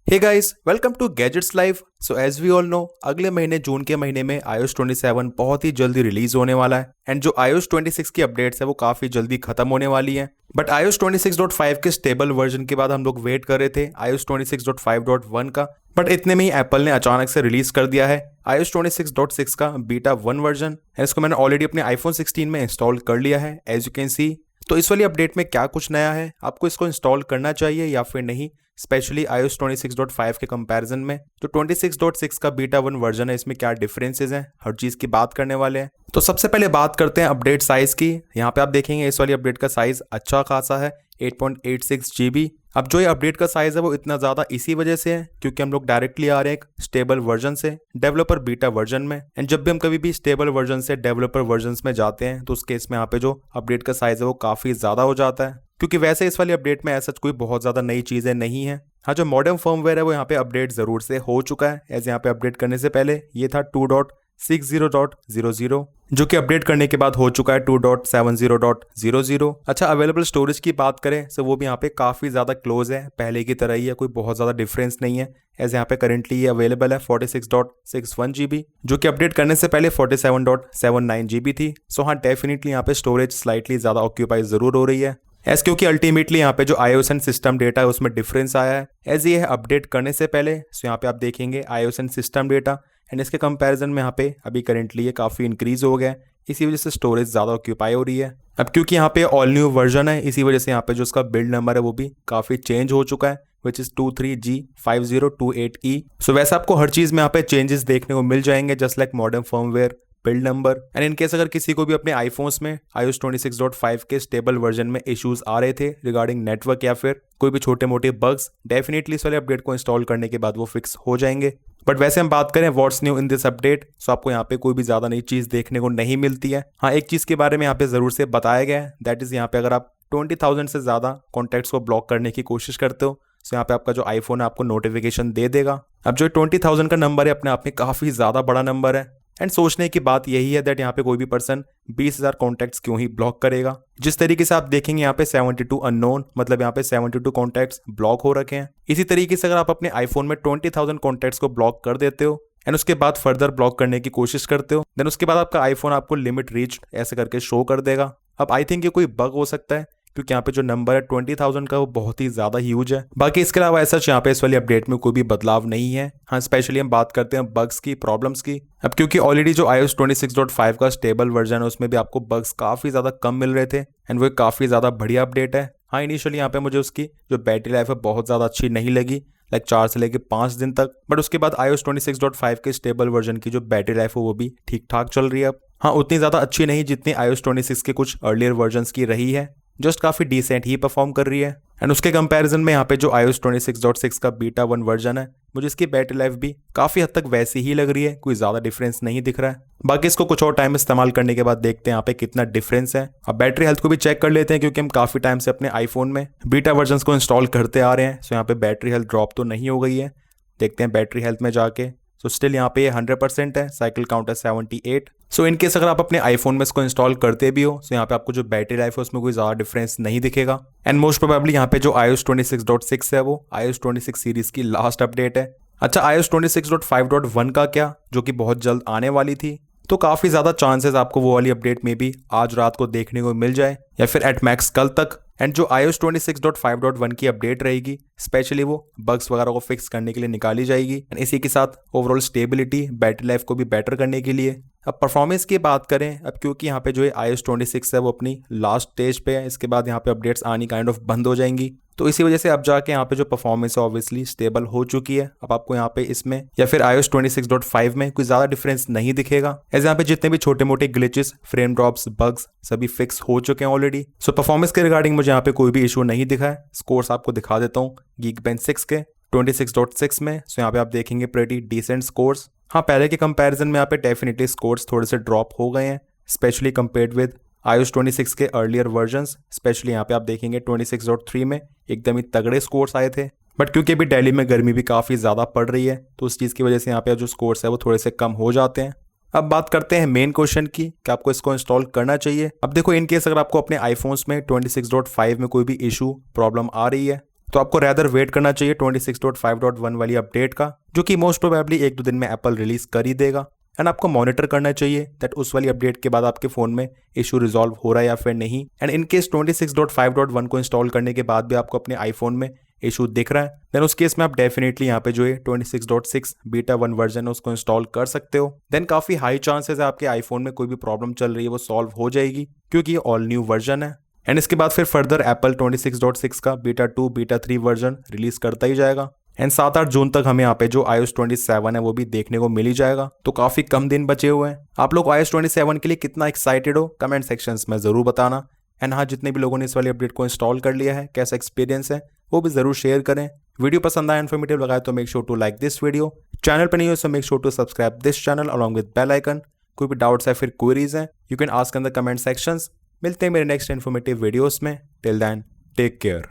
Hey guys, welcome to gadgets live. So as we all know, अगले महीने जून के महीने में iOS 27 बहुत ही जल्दी रिलीज होने वाला है। एंड जो iOS 26 की अपडेट्स है वो काफी जल्दी खत्म होने वाली हैं। बट iOS 26.5 के स्टेबल वर्जन के बाद हम लोग वेट कर रहे थे iOS 26.5.1 का। बट इतने में ही एप्पल ने अचानक से रिलीज कर दिया है iOS 26.6 का बीटा 1 वर्जन। इसको मैंने ऑलरेडी अपने आईफोन 16 में इंस्टॉल कर लिया है, एज यू कैन सी। तो इस वाली अपडेट में क्या कुछ नया है, आपको इसको इंस्टॉल करना चाहिए या फिर नहीं, स्पेशली iOS 26.5 के कंपैरिजन में। जो 26.6 का बीटा 1 वर्जन है इसमें क्या डिफरेंसेस हैं, हर चीज़ की बात करने वाले हैं। तो सबसे पहले बात करते हैं अपडेट साइज की। यहाँ पे आप देखेंगे इस वाली अपडेट का साइज अच्छा खासा है, 8.86 GB। अब जो ये अपडेट का साइज है वो इतना ज़्यादा इसी वजह से है क्योंकि हम लोग डायरेक्टली आ रहे हैं एक स्टेबल वर्जन से डेवलपर बीटा वर्जन में। एंड जब भी हम कभी भी स्टेबल वर्जन से डेवलपर वर्जन में जाते हैं तो उस केस में यहाँ पे जो अपडेट का साइज है वो काफ़ी ज़्यादा हो जाता है, क्योंकि वैसे इस वाली अपडेट में ऐसा कोई बहुत ज़्यादा नई चीज़ें नहीं है। हाँ, जो मॉडर्न फर्मवेयर है वो यहाँ पे अपडेट ज़रूर से हो चुका है। एज यहाँ पे अपडेट करने से पहले ये था 2.60.00, जो कि अपडेट करने के बाद हो चुका है 2.70.00। अच्छा, अवेलेबल स्टोरेज की बात करें तो वो भी यहाँ पे काफ़ी ज़्यादा क्लोज है, पहले की तरह ही है, कोई बहुत ज़्यादा डिफरेंस नहीं है। एज यहाँ पे करेंटली ये अवेलेबल है 46.61 GB, जो कि अपडेट करने से पहले 47.79 GB थी। सो हाँ, डेफिनेटली यहाँ पे स्टोरेज स्लाइटली ज़्यादा ऑक्यूपाई ज़रूर हो रही है, एज क्योंकि अल्टीमेटली यहाँ पे जो iOS एंड सिस्टम डेटा है उसमें डिफरेंस आया है। एज ये है अपडेट करने से पहले। सो यहाँ पे आप देखेंगे iOS and system data, and इसके कंपैरिजन में यहाँ पे अभी करेंटली ये काफ़ी इंक्रीज हो गया है, इसी वजह से स्टोरेज ज़्यादा ऑक्यूपाई हो रही है। अब क्योंकि यहाँ पे ऑल न्यू वर्जन है, इसी वजह से यहाँ पे जो उसका बिल्ड नंबर है वो भी काफ़ी चेंज हो चुका है, विच इज़ 23G5028E। सो वैसे आपको हर चीज़ में यहाँ पे चेंजेस देखने को मिल जाएंगे, just like modern firmware, build number. And in case अगर किसी को भी अपने आईफोन्स में iOS 26.5 के स्टेबल वर्जन में इश्यूज आ रहे थे रिगार्डिंग नेटवर्क या फिर कोई भी छोटे मोटे बग्स, डेफिनेटली इस वाले अपडेट को इंस्टॉल करने के बाद वो फिक्स हो जाएंगे। बट वैसे हम बात करें what's new in this update, so आपको यहाँ पे कोई भी ज़्यादा नई चीज़ देखने को नहीं मिलती है। हाँ, एक चीज़ के बारे में यहाँ पे ज़रूर से बताया गया है, दैट इज़ यहाँ पे अगर आप 20,000 से ज़्यादा कॉन्टैक्ट्स को ब्लॉक करने की कोशिश करते हो तो यहाँ पे आपका जो आईफोन है आपको नोटिफिकेशन दे देगा। अब जो 20,000 का नंबर है अपने आप में काफ़ी ज़्यादा बड़ा नंबर है। एंड सोचने की बात यही है दैट यहाँ पे कोई भी पर्सन 20,000 कॉन्टैक्ट्स क्यों ही ब्लॉक करेगा। जिस तरीके से आप देखेंगे यहाँ पे 72 अननोन, मतलब यहाँ पे 72 कॉन्टैक्ट्स ब्लॉक हो रखे हैं। इसी तरीके से अगर आप अपने आईफोन में 20,000 कॉन्टैक्ट्स को ब्लॉक कर देते हो एंड उसके बाद फर्दर ब्लॉक करने की कोशिश करते हो, देन उसके बाद आपका आईफोन आपको लिमिट रीच्ड ऐसे करके शो कर देगा। अब आई थिंक ये कोई बग हो सकता है क्योंकि यहाँ पे जो नंबर है 20,000 का वो बहुत ही ज़्यादा ह्यूज है। बाकी इसके अलावा ऐसा यहाँ पे इस वाली अपडेट में कोई भी बदलाव नहीं है। हाँ, स्पेशली हम बात करते हैं बग्स की, प्रॉब्लम्स की। अब क्योंकि ऑलरेडी जो iOS 26.5 का स्टेबल वर्जन है उसमें भी आपको बग्स काफ़ी ज़्यादा कम मिल रहे थे एंड वो काफ़ी ज़्यादा बढ़िया अपडेट है। हाँ, इनिशियली यहाँ पे मुझे उसकी जो बैटरी लाइफ है बहुत ज़्यादा अच्छी नहीं लगी, लाइक 4 से लेके 5 दिन तक। बट उसके बाद iOS 26.5 के स्टेबल वर्जन की जो बैटरी लाइफ है वो भी ठीक ठाक चल रही है अब। हाँ, उतनी ज़्यादा अच्छी नहीं जितनी iOS 26 के कुछ अर्लियर वर्जन्स की रही है, जस्ट काफ़ी डिसेंट ही परफॉर्म कर रही है। एंड उसके कंपैरिजन में यहाँ पे जो iOS 26.6 का बीटा 1 वर्जन है, मुझे इसकी बैटरी लाइफ भी काफ़ी हद तक वैसी ही लग रही है, कोई ज़्यादा डिफरेंस नहीं दिख रहा है। बाकी इसको कुछ और टाइम इस्तेमाल करने के बाद देखते हैं यहाँ पे कितना डिफरेंस है। अब बैटरी हेल्थ को भी चेक कर लेते हैं क्योंकि हम काफ़ी टाइम से अपने आईफोन में बीटा वर्जन को इंस्टॉल करते आ रहे हैं। सो यहाँ पे बैटरी हेल्थ ड्रॉप तो नहीं हो गई है। देखते हैं बैटरी हेल्थ में जाके। सो स्टिल यहाँ पे 100% है, साइकिल काउंट है 78। सो इनकेस अगर आप अपने आईफोन में इसको इंस्टॉल करते भी हो, सो यहाँ पे आपको जो बैटरी लाइफ है उसमें कोई ज़्यादा डिफरेंस नहीं दिखेगा। एंड मोस्ट प्रोबेबली यहाँ पे जो iOS 26.6 है वो iOS 26 सीरीज की लास्ट अपडेट है। अच्छा, iOS 26.5.1 का क्या, जो कि बहुत जल्द आने वाली थी, तो काफ़ी ज़्यादा चांसेस आपको वो वाली अपडेट में भी आज रात को देखने को मिल जाए या फिर एट मैक्स कल तक। एंड जो iOS 26.5.1 की अपडेट रहेगी, स्पेशली वो बग्स वगैरह को फिक्स करने के लिए निकाली जाएगी एंड इसी के साथ ओवरऑल स्टेबिलिटी, बैटरी लाइफ को भी बेटर करने के लिए। अब परफॉर्मेंस की बात करें, अब क्योंकि यहाँ पे जो है iOS 26 है वो अपनी लास्ट स्टेज पे है, इसके बाद यहाँ पे अपडेट्स आनी काइंड ऑफ बंद हो जाएंगी, तो इसी वजह से अब जाके यहाँ पे जो परफॉर्मेंस है ऑब्वियसली स्टेबल हो चुकी है। अब आपको यहाँ पे इसमें या फिर iOS 26.5 में कोई ज़्यादा डिफरेंस नहीं दिखेगा, ऐसे यहाँ पे जितने भी छोटे मोटे ग्लिचेस, फ्रेम ड्रॉप्स, बग्स सभी फिक्स हो चुके हैं ऑलरेडी। सो परफॉर्मेंस के रिगार्डिंग मुझे यहाँ पे कोई भी इशू नहीं दिखा है। स्कोर्स आपको दिखा देता हूँ Geekbench 6 के 26.6 में। सो यहाँ पे आप देखेंगे प्रेटी डिसेंट स्कोर्स। हाँ, पहले के कंपैरिजन में यहाँ पे डेफिनेटली स्कोर्स थोड़े से ड्रॉप हो गए हैं, स्पेशली कंपेयर्ड विद iOS 26 के अर्लियर वर्जन्स। स्पेशली यहाँ पे आप देखेंगे 26.3 में एकदम ही तगड़े स्कोर्स आए थे। बट क्योंकि अभी दिल्ली में गर्मी भी काफ़ी ज़्यादा पड़ रही है तो उस चीज़ की वजह से यहाँ पे जो स्कोर्स है वो थोड़े से कम हो जाते हैं। अब बात करते हैं मेन क्वेश्चन की कि आपको इसको इंस्टॉल करना चाहिए। अब देखो, इन केस अगर आपको अपने आईफोन्स में 26.5 में कोई भी इशू, प्रॉब्लम आ रही है तो आपको रैदर वेट करना चाहिए 26.5.1 वाली अपडेट का, जो कि मोस्ट प्रोबेबली 1-2 दिन में एप्पल रिलीज कर ही देगा। एंड आपको मॉनिटर करना चाहिए दैट उस वाली अपडेट के बाद आपके फोन में इशू रिजॉल्व हो रहा है या फिर नहीं। एंड इन केस 26.5.1 को इंस्टॉल करने के बाद भी आपको अपने आईफोन में इशू दिख रहा है, देन उस केस में आप डेफिनेटली यहाँ पे जो है 26.6 बीटा 1 वर्जन है उसको इंस्टॉल कर सकते हो। देन काफी हाई चांसेस है आपके आईफोन में कोई भी प्रॉब्लम चल रही है वो सॉल्व हो जाएगी, क्योंकि ये ऑल न्यू वर्जन है। एंड इसके बाद फिर फर्दर एप्पल 26.6 का बीटा 2 बीटा 3 वर्जन रिलीज करता ही जाएगा। एंड 7-8 जून तक हमें यहाँ पे जो iOS 27 है वो भी देखने को मिल ही जाएगा। तो काफी कम दिन बचे हुए हैं। आप लोग iOS 27 के लिए कितना एक्साइटेड हो कमेंट सेक्शंस में जरूर बताना। एंड हाँ, जितने भी लोगों ने इस वाली अपडेट को इंस्टॉल कर लिया है, कैसा एक्सपीरियंस है वो भी जरूर शेयर करें। वीडियो पसंद आया, इन्फॉर्मेटिव लगा तो make sure to like this video. Channel पर नहीं हो so make sure to subscribe this channel along with bell icon. कोई भी डाउट्स है फिर क्वेरीज हैं, you can ask in the comment sections. मिलते हैं मेरे नेक्स्ट इन्फॉर्मेटिव वीडियोस में। Till then take care.